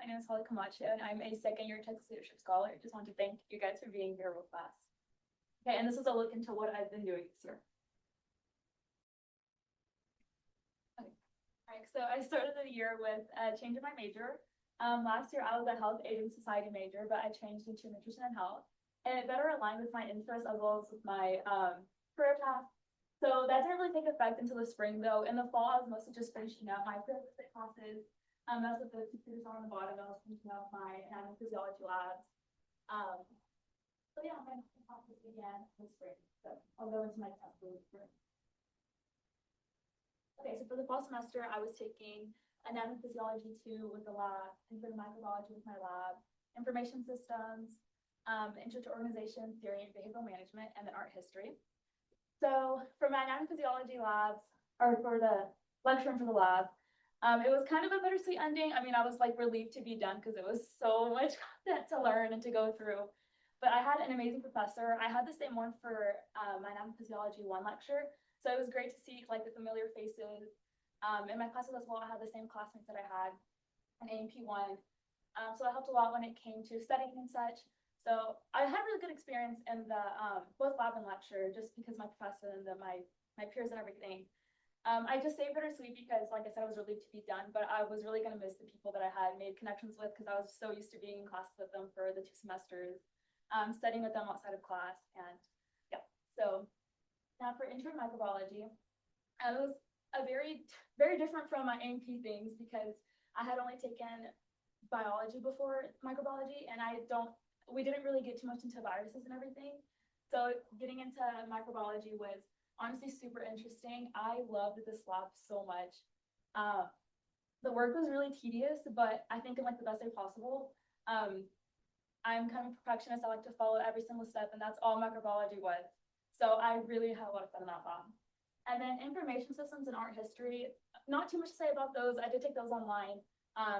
My name is Camacho, and I'm a second-year Texas Leadership Scholar. Just want to thank you guys for being here with us. Okay, and this is a look into what I've been doing this year. Okay. All right, so I started the year with a change in my major. Last year I was a health aging society major, but I changed into nutrition and health, and it better aligned with my interests as well as with my career path. So that didn't really take effect until the spring, though. In the fall, I was mostly just finishing up my prerequisite classes. That's what the computers on the bottom. I was finishing up my anatomy physiology labs. So yeah, my classes began this spring. So I'll go into my test for the spring. Okay, so for the fall semester, I was taking anatomy physiology 2 with the lab, and for the microbiology with my lab, information systems, intro to organization, theory, and behavioral management, and then art history. So for my anatomy physiology labs, or for the lecture and for the lab, it was kind of a bittersweet ending. I mean, I was like relieved to be done because it was so much content to learn and to go through. But I had an amazing professor. I had the same one for my anatomy physiology 1 lecture. So it was great to see like the familiar faces. In my classes as well, I had the same classmates that I had in A&P 1. So that helped a lot when it came to studying and such. So I had a really good experience in the both lab and lecture, just because my professor and my peers and everything. I just say bittersweet because, like I said, I was relieved to be done, but I was really going to miss the people that I had made connections with because I was so used to being in class with them for the 2 semesters, studying with them outside of class, and yeah. So now for intro to microbiology, it was a very different from my A&P things because I had only taken biology before microbiology, and we didn't really get too much into viruses and everything. So getting into microbiology was honestly super interesting. I loved this lab so much. The work was really tedious, but I think in like the best way possible. I'm kind of a perfectionist. I like to follow every single step, and that's all microbiology was. So I really had a lot of fun in that lab. And then information systems and art history, not too much to say about those. I did take those online,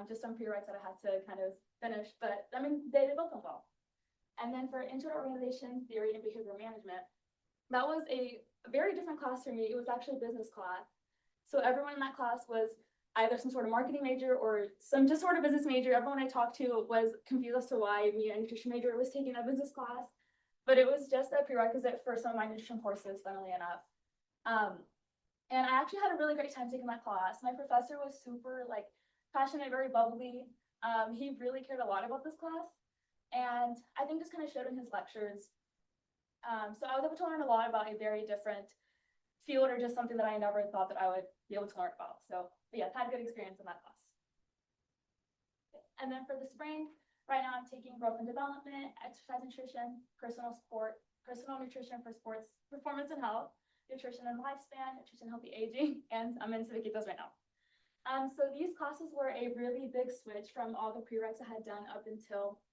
just some prereqs that I had to kind of finish, but I mean, they both went well. And then for intro to organization, theory, and behavioral management, that was a very different class for me. It was actually a business class. So everyone in that class was either some sort of marketing major or some just sort of business major. Everyone I talked to was confused as to why me, a nutrition major, was taking a business class, but it was just a prerequisite for some of my nutrition courses, funnily enough. And I actually had a really great time taking that class. My professor was super like passionate, very bubbly. He really cared a lot about this class, and I think just kind of showed in his lectures. So I was able to learn a lot about a very different field, or just something that I never thought that I would be able to learn about. So yeah, I've had a good experience in that class. And then for the spring, right now I'm taking growth and development, exercise nutrition, personal nutrition for sports, performance and health, nutrition and lifespan, nutrition, healthy aging, and I'm in civic ethos right now. So these classes were a really big switch from all the prereqs I had done up until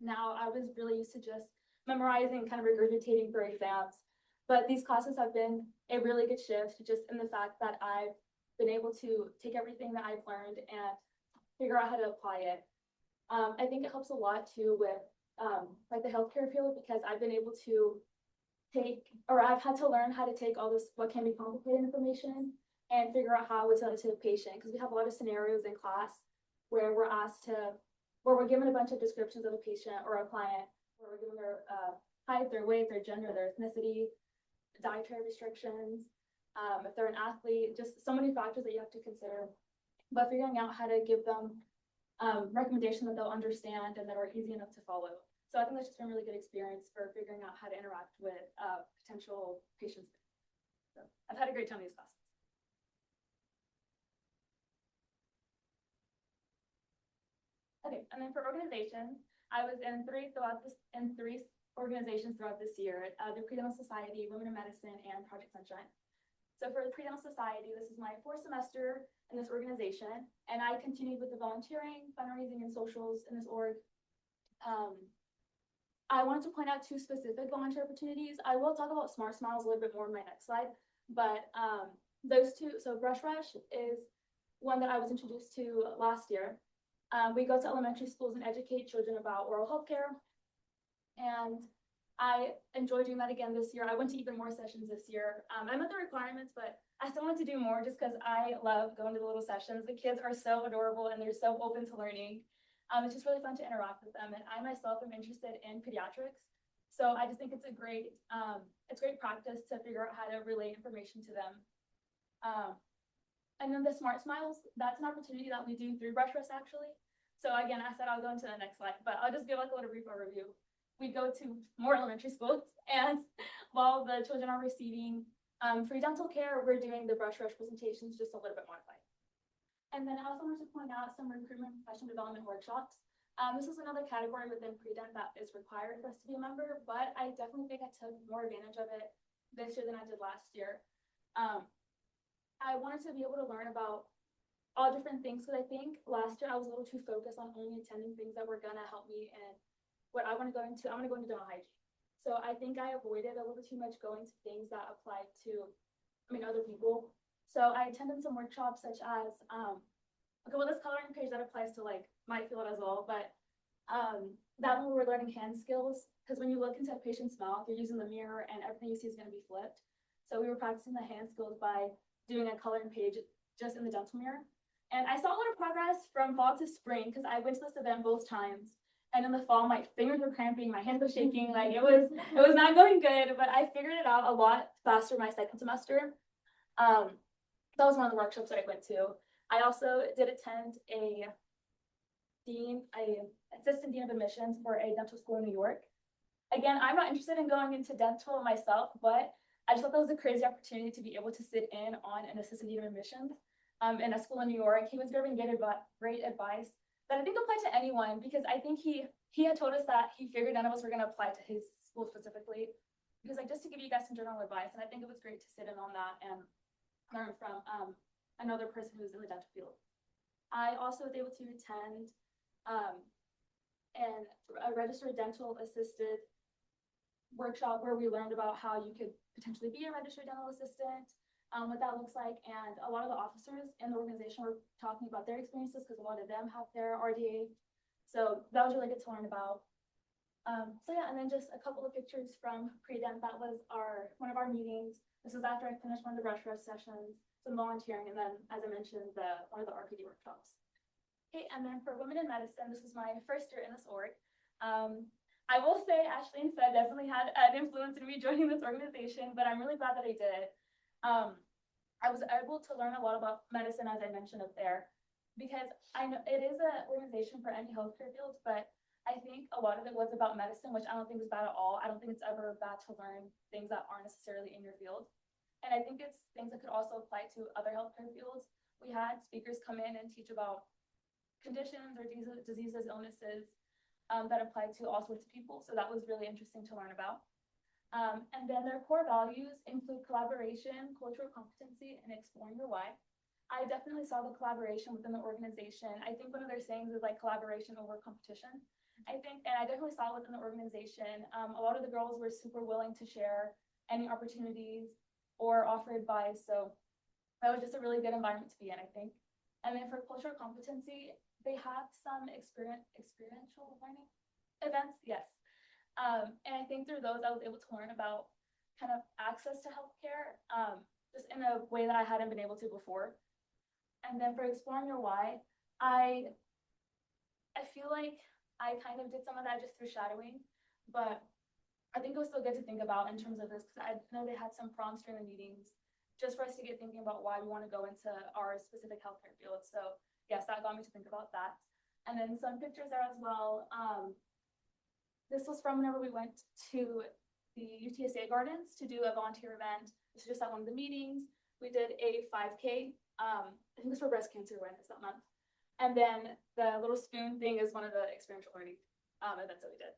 now. I was really used to just memorizing, kind of regurgitating for exams. But these classes have been a really good shift, just in the fact that I've been able to take everything that I've learned and figure out how to apply it. I think it helps a lot too with like the healthcare field, because I've been able to I've had to learn how to take all this, what can be complicated information, and figure out how to tell it to the patient, because we have a lot of scenarios in class where we're given a bunch of descriptions of a patient or a client, where we're given their height, their weight, their gender, their ethnicity, dietary restrictions, if they're an athlete, just so many factors that you have to consider. But figuring out how to give them recommendations that they'll understand and that are easy enough to follow. So I think that's just been a really good experience for figuring out how to interact with potential patients. So I've had a great time in these classes. Okay, and then for organization, I was in three organizations throughout this year: the Predental Society, Women in Medicine, and Project Sunshine. So for the Predental Society, this is my 4th semester in this organization, and I continued with the volunteering, fundraising, and socials in this org. I wanted to point out 2 specific volunteer opportunities. I will talk about Smart Smiles a little bit more in my next slide, but those 2, so Brush Rush is one that I was introduced to last year. We go to elementary schools and educate children about oral health care, and I enjoyed doing that again this year. I went to even more sessions this year. I met the requirements, but I still wanted to do more just because I love going to the little sessions. The kids are so adorable and they're so open to learning. It's just really fun to interact with them, and I myself am interested in pediatrics, so I just think it's great practice to figure out how to relay information to them. And then the Smart Smiles, that's an opportunity that we do through Brush Rest actually. So again, I said I'll go into the next slide, but I'll just give like a little brief overview. We go to more elementary schools, and while the children are receiving free dental care, we're doing the Brush Rush presentations just a little bit modified. And then I also wanted to point out some recruitment professional development workshops. This is another category within pre-dent that is required for us to be a member, but I definitely think I took more advantage of it this year than I did last year. I wanted to be able to learn about all different things, because I think last year I was a little too focused on only attending things that were gonna help me in what I want to go into. I want to go into dental hygiene. So I think I avoided a little too much going to things that apply to, other people. So I attended some workshops such as, okay, well, this coloring page that applies to like my field as well, but that one we were learning hand skills, because when you look into a patient's mouth, you're using the mirror and everything you see is going to be flipped. So we were practicing the hand skills by doing a coloring page just in the dental mirror. And I saw a lot of progress from fall to spring, because I went to this event both times. And in the fall, my fingers were cramping, my hands were shaking, like it was not going good, but I figured it out a lot faster my second semester. That was one of the workshops that I went to. I also did attend a assistant dean of admissions for a dental school in New York. Again, I'm not interested in going into dental myself, but I just thought that was a crazy opportunity to be able to sit in on an assistant dean of admissions in a school in New York. He was giving great advice that I think applied to anyone, because I think he had told us that he figured none of us were going to apply to his school specifically, because like just to give you guys some general advice, and I think it was great to sit in on that and learn from another person who's in the dental field. I also was able to attend a registered dental assisted workshop where we learned about how you could potentially be a registered dental assistant, what that looks like, and a lot of the officers in the organization were talking about their experiences, because a lot of them have their RDA. So that was really good to learn about. So yeah, and then just a couple of pictures from pre-dent. That was one of our meetings. This was after I finished one of the brush rest sessions, some volunteering, and then, as I mentioned, one of the RPD workshops. Okay, and then for women in medicine, this was my first year in this org. I will say Ashley and Fed definitely had an influence in me joining this organization, but I'm really glad that I did. I was able to learn a lot about medicine, as I mentioned up there, because I know it is an organization for any healthcare fields, but I think a lot of it was about medicine, which I don't think is bad at all. I don't think it's ever bad to learn things that aren't necessarily in your field. And I think it's things that could also apply to other healthcare fields. We had speakers come in and teach about conditions or diseases, illnesses that apply to all sorts of people. So that was really interesting to learn about. And then their core values include collaboration, cultural competency, and exploring your why. I definitely saw the collaboration within the organization. I think one of their sayings is like collaboration over competition. I think, and I definitely saw it within the organization. A lot of the girls were super willing to share any opportunities or offer advice. So that was just a really good environment to be in, I think. And then for cultural competency, they have some experiential learning events, yes. And I think through those, I was able to learn about kind of access to healthcare, just in a way that I hadn't been able to before. And then for exploring your why, I feel like I kind of did some of that just through shadowing, but I think it was still good to think about in terms of this, because I know they had some prompts during the meetings just for us to get thinking about why we want to go into our specific healthcare field. So yes, that got me to think about that. And then some pictures there as well. This was from whenever we went to the UTSA Gardens to do a volunteer event. This is just at one of the meetings. We did a 5K. I think it was for breast cancer awareness that month. And then the little spoon thing is one of the experiential learning events that we did.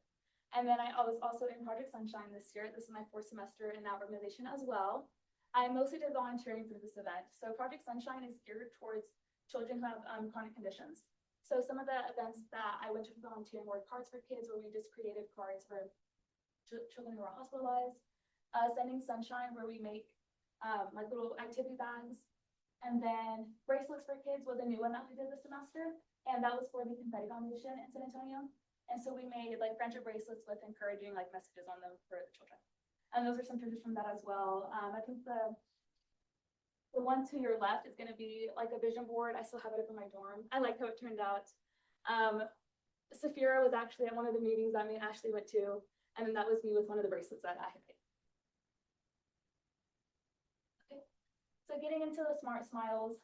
And then I was also in Project Sunshine this year. This is my 4th semester in that organization as well. I mostly did volunteering through this event. So Project Sunshine is geared towards children who have chronic conditions. So some of the events that I went to for volunteering were Cards for Kids, where we just created cards for children who are hospitalized. Sending Sunshine, where we make like little activity bags. And then Bracelets for Kids was a new one that we did this semester. And that was for the Confetti Foundation in San Antonio. And so we made like friendship bracelets with encouraging like messages on them for the children. And those are some pictures from that as well. I think the one to your left is going to be like a vision board. I still have it up in my dorm. I like how it turned out. Safira was actually at one of the meetings that me and Ashley went to, and then that was me with one of the bracelets that I had made. Okay, so getting into the Smart Smiles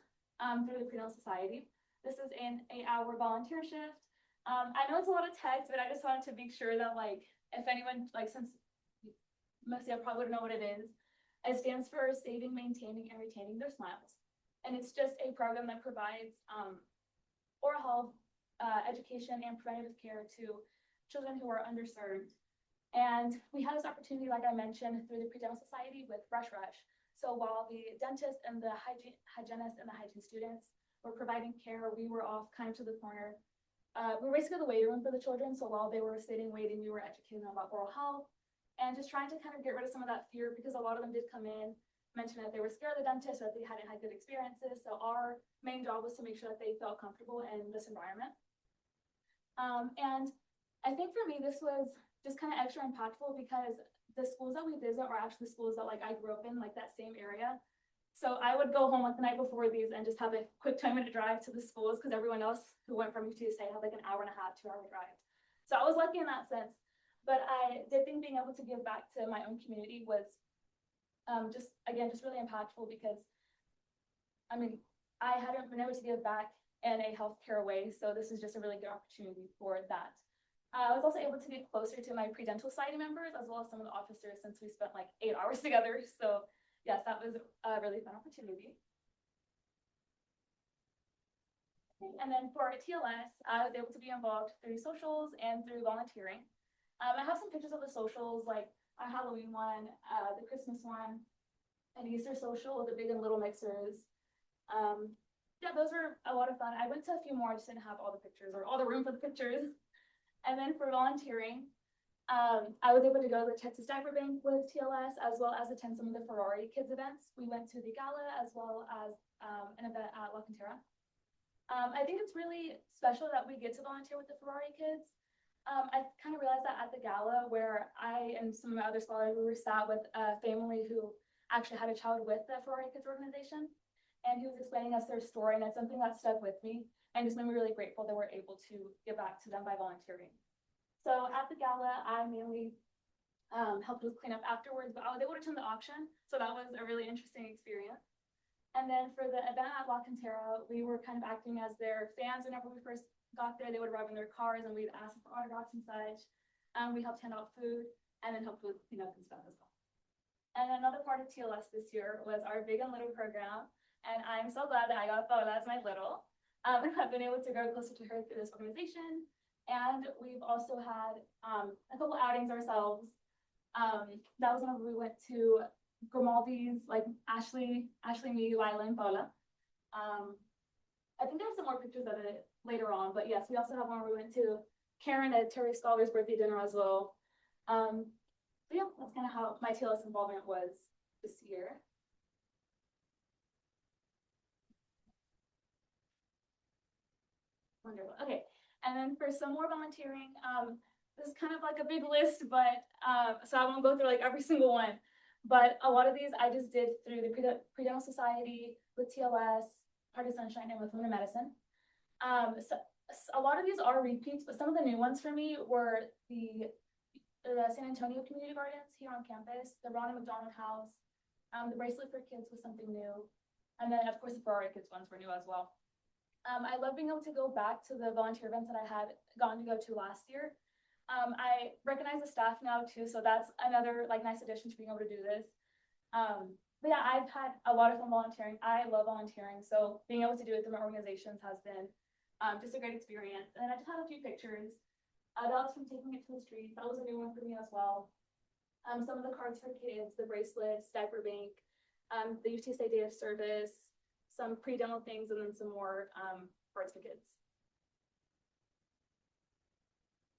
through the Prenatal Society. This is an 8-hour volunteer shift. I know it's a lot of text, but I just wanted to make sure that, like, if anyone, like, since most of you probably wouldn't know what it is, it stands for Saving, Maintaining, and Retaining Their Smiles. And it's just a program that provides oral health, education, and preventative care to children who are underserved. And we had this opportunity, like I mentioned, through the Prenatal Society with Brush Rush. So while the dentist and the hygienist and the hygiene students were providing care, we were off kind of to the corner. We were basically the waiting room for the children. So while they were sitting waiting, we were educating them about oral health and just trying to kind of get rid of some of that fear, because a lot of them did come in, mention that they were scared of the dentist or that they hadn't had good experiences. So our main job was to make sure that they felt comfortable in this environment. And I think for me, this was just kind of extra impactful because the schools that we visit are actually schools that, like, I grew up in, like, that same area. So I would go home like the night before these and just have a quick 10-minute drive to the schools, because everyone else who went from UT had like an hour and a half, 2-hour drive. So I was lucky in that sense. But I did think being able to give back to my own community was just really impactful, because I mean, I hadn't been able to give back in a healthcare way. So this is just a really good opportunity for that. I was also able to get closer to my pre-dental society members as well as some of the officers, since we spent like 8 hours together. So yes, that was a really fun opportunity. And then for TLS, I was able to be involved through socials and through volunteering. I have some pictures of the socials, like our Halloween one, the Christmas one, an Easter social, the big and little mixers. Yeah, those were a lot of fun. I went to a few more, I just didn't have all the pictures or all the room for the pictures. And then for volunteering, I was able to go to the Texas Diaper Bank with TLS, as well as attend some of the Ferrari Kids events. We went to the gala as well as an event at La Cantera. I think it's really special that we get to volunteer with the Ferrari Kids. I kind of realized that at the gala, where I and some of my other scholars, we were sat with a family who actually had a child with the Ferrari Kids organization, and he was explaining us their story, and it's something that stuck with me and just made me really grateful that we're able to give back to them by volunteering. So at the gala, I mainly helped with cleanup afterwards, but I was able to attend the auction, so that was a really interesting experience. And then for the event at La Cantera, we were kind of acting as their fans. Whenever we first got there, they would arrive in their cars and we'd ask for autographs and such. We helped hand out food and then helped with cleanup and stuff as well. And another part of TLS this year was our Big and Little program. And I'm so glad that I got Paola as my little. I've been able to grow closer to her through this organization. And we've also had a couple outings ourselves. That was whenever we went to Grimaldi's, like Ashley, me, Lila, and Paula. I think there's some more pictures of it later on, but yes, we also have one where we went to Karen at Terry Scholar's birthday dinner as well. But yeah, that's kind of how my TLS involvement was this year. Wonderful. Okay, and then for some more volunteering, this is kind of like a big list, but so I won't go through like every single one. But a lot of these I just did through the Predental Society, with TLS, Heart of Sunshine, and with Women in Medicine. So a lot of these are repeats, but some of the new ones for me were the San Antonio Community Gardens here on campus, the Ronald McDonald House, the Bracelet for Kids was something new, and then of course the Ferrari Kids ones were new as well. I love being able to go back to the volunteer events that I had gotten to go to last year. I recognize the staff now too, so that's another like nice addition to being able to do this. But yeah, I've had a lot of fun volunteering. I love volunteering, so being able to do it through my organizations has been just a great experience. And I just had a few pictures. That was from Taking It to the Streets. That was a new one for me as well. Some of the cards for kids, the bracelets, diaper bank, the UTSA Day of Service, some pre-demo things, and then some more cards for kids.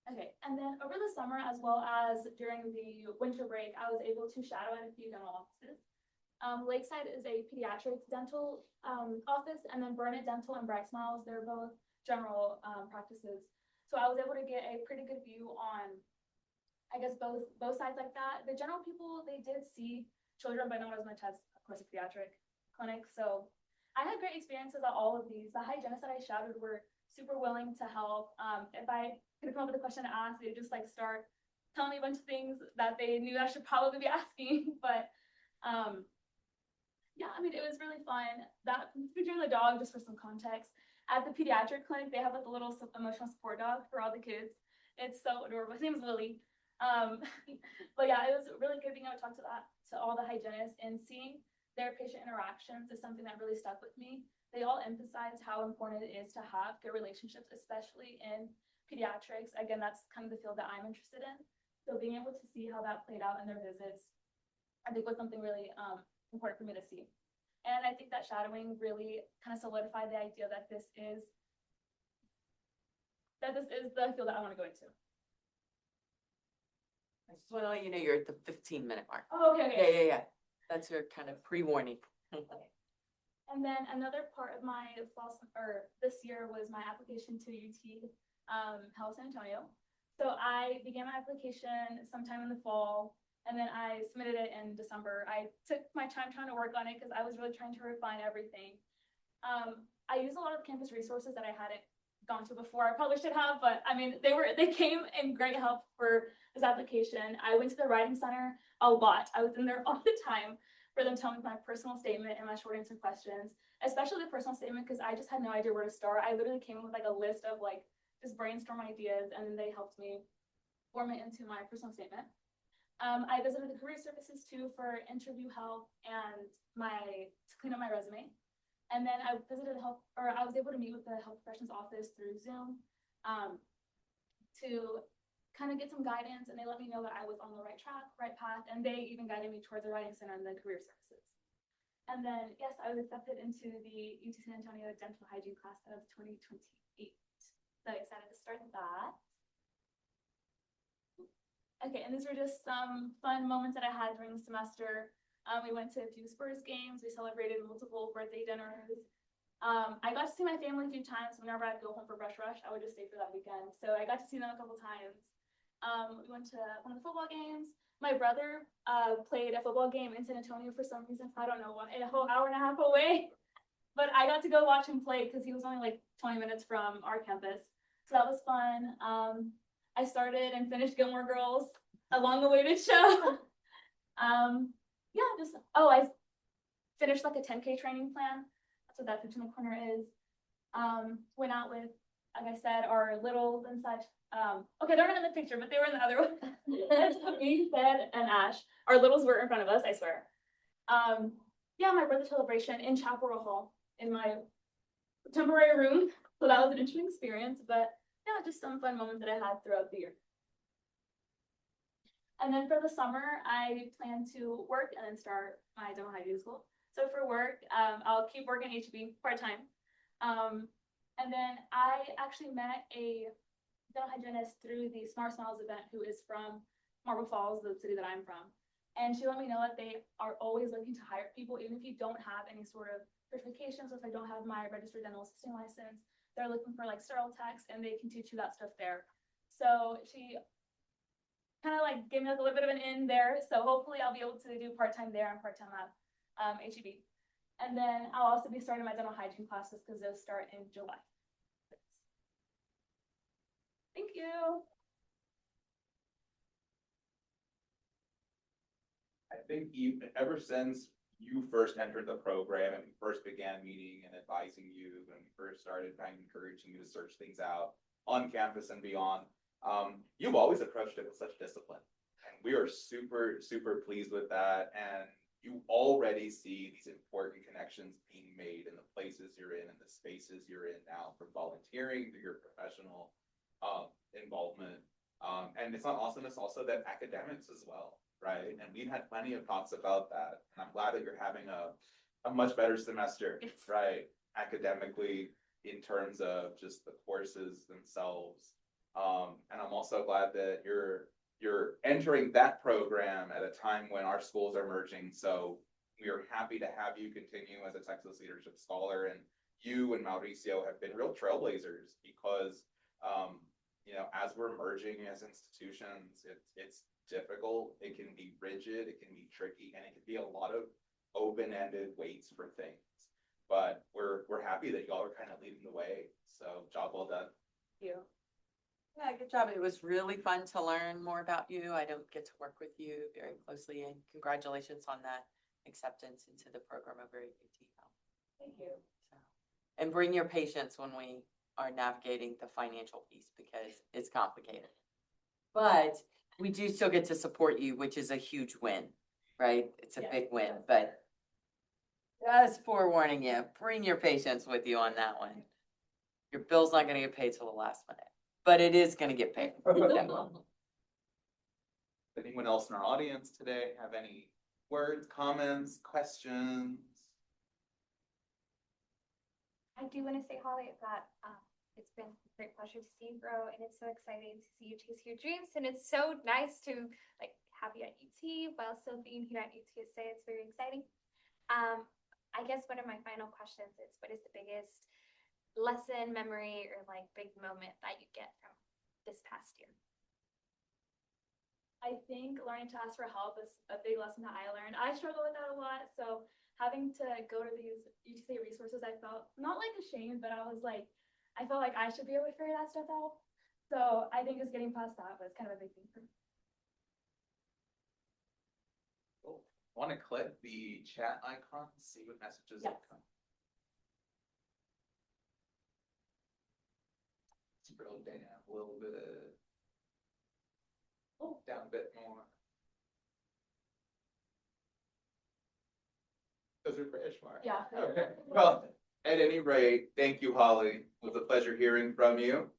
Okay, and then over the summer, as well as during the winter break, I was able to shadow at a few dental offices. Lakeside is a pediatric dental office, and then Burnett Dental and Bright Smiles, they're both general practices. So I was able to get a pretty good view on, I guess, both sides like that. The general people, they did see children, but not as much as, of course, a pediatric clinic. So I had great experiences at all of these. The hygienists that I shadowed were super willing to help. If I could come up with a question to ask, they'd just like start telling me a bunch of things that they knew I should probably be asking. But yeah, I mean, it was really fun. That featuring the dog, just for some context, at the pediatric clinic, they have like a little emotional support dog for all the kids. It's so adorable. His name is Lily. But yeah, it was really good being able to talk to all the hygienists, and seeing their patient interactions is something that really stuck with me. They all emphasize how important it is to have good relationships, especially in pediatrics. Again, that's kind of the field that I'm interested in. So being able to see how that played out in their visits, I think was something really important for me to see. And I think that shadowing really kind of solidified the idea that this is the field that I want to go into. I just want to let you know you're at the 15-minute mark. Oh, okay. Yeah. That's your kind of pre-warning. Okay. And then another part of my this year was my application to UT Health San Antonio. So I began my application sometime in the fall, and then I submitted it in December. I took my time trying to work on it because I was really trying to refine everything. I used a lot of campus resources that I hadn't gone to before. I probably should have, but I mean, they came in great help for this application. I went to the writing center a lot. I was in there all the time for them telling me my personal statement and my short answer questions, especially the personal statement, because I just had no idea where to start. I literally came in with like a list of like just brainstorm ideas, and then they helped me form it into my personal statement. I visited the career services too for interview help and to clean up my resume. And then I visited I was able to meet with the health professions office through Zoom to kind of get some guidance, and they let me know that I was on the right track, right path, and they even guided me towards the writing center and the career services. And then, yes, I was accepted into the UT San Antonio dental hygiene class of 2028. So excited to start that. Okay, and these were just some fun moments that I had during the semester. We went to a few Spurs games. We celebrated multiple birthday dinners. I got to see my family a few times. Whenever I'd go home for Brush Rush, I would just stay for that weekend. So I got to see them a couple times. We went to one of the football games. My brother played a football game in San Antonio for some reason. I don't know why, a whole hour and a half away. But I got to go watch him play because he was only like 20 minutes from our campus. So that was fun. I started and finished Gilmore Girls along the way to show. Yeah, I finished like a 10K training plan. That's what that picture in the corner is. Went out with, like I said, our littles and such. Okay, they're not in the picture, but they were in the other one. It's me, Fed, and Ash. Our littles were in front of us, I swear. Yeah, my birthday celebration in Chaparral Hall in my temporary room. So that was an interesting experience, but yeah, just some fun moments that I had throughout the year. And then for the summer, I plan to work and then start my dental hygiene school. So for work, I'll keep working HB part-time. And then I actually met a dental hygienist through the Smart Smiles event who is from Marble Falls, the city that I'm from. And she let me know that they are always looking to hire people, even if you don't have any sort of certifications. So if I don't have my registered dental assisting license, they're looking for like sterile techs, and they can teach you that stuff there. So she kind of like gave me like a little bit of an in there. So hopefully I'll be able to do part-time there and part-time at HEB. And then I'll also be starting my dental hygiene classes because those start in July. Thank you. I think ever since you first entered the program and we first began meeting and advising you, and we first started kind of encouraging you to search things out on campus and beyond, you've always approached it with such discipline. And we are super, super pleased with that. And you already see these important connections being made in the places you're in and the spaces you're in now, from volunteering to your professional involvement. And it's not awesomeness also that academics as well, right? And we've had plenty of talks about that. And I'm glad that you're having a much better semester, right? Academically, in terms of just the courses themselves. And I'm also glad that you're entering that program at a time when our schools are merging. So we are happy to have you continue as a Texas Leadership Scholar, and you and Mauricio have been real trailblazers because, you know, as we're merging as institutions, it's difficult. It can be rigid, it can be tricky, and it can be a lot of open-ended waits for things. but we're happy that y'all are kind of leading the way. So job well done. You. Yeah, good job. It was really fun to learn more about you. I don't get to work with you very closely, and congratulations on that acceptance into the program over at UT. Thank you. So, and bring your patience when we are navigating the financial piece because it's complicated. But we do still get to support you, which is a huge win, right? It's a Yes, big win, yes. but just forewarning you, bring your patience with you on that one. Your bill's not gonna get paid till the last minute, but it is gonna get paid. Anyone else in our audience today have any words, comments, questions? I do want to say, Holly, that it's been a great pleasure to see you grow, and it's so exciting to see you chase your dreams. And it's so nice to like have you at UT while still being here at UTSA. It's very exciting. I guess one of my final questions is, what is the biggest lesson, memory, or like big moment that you get from this past year? I think learning to ask for help is a big lesson that I learned. I struggle with that a lot, so having to go to these UTC resources, I felt not like ashamed, but I felt like I should be able to figure that stuff out. So I think just getting past that was kind of a big thing for me. Cool. Want to click the chat icon, see what messages Yes. come. Scroll down a little bit. Oh, down a bit more. Those are fresh, Mark. Yeah. Okay, well, at any rate, thank you, Holly. It was a pleasure hearing from you.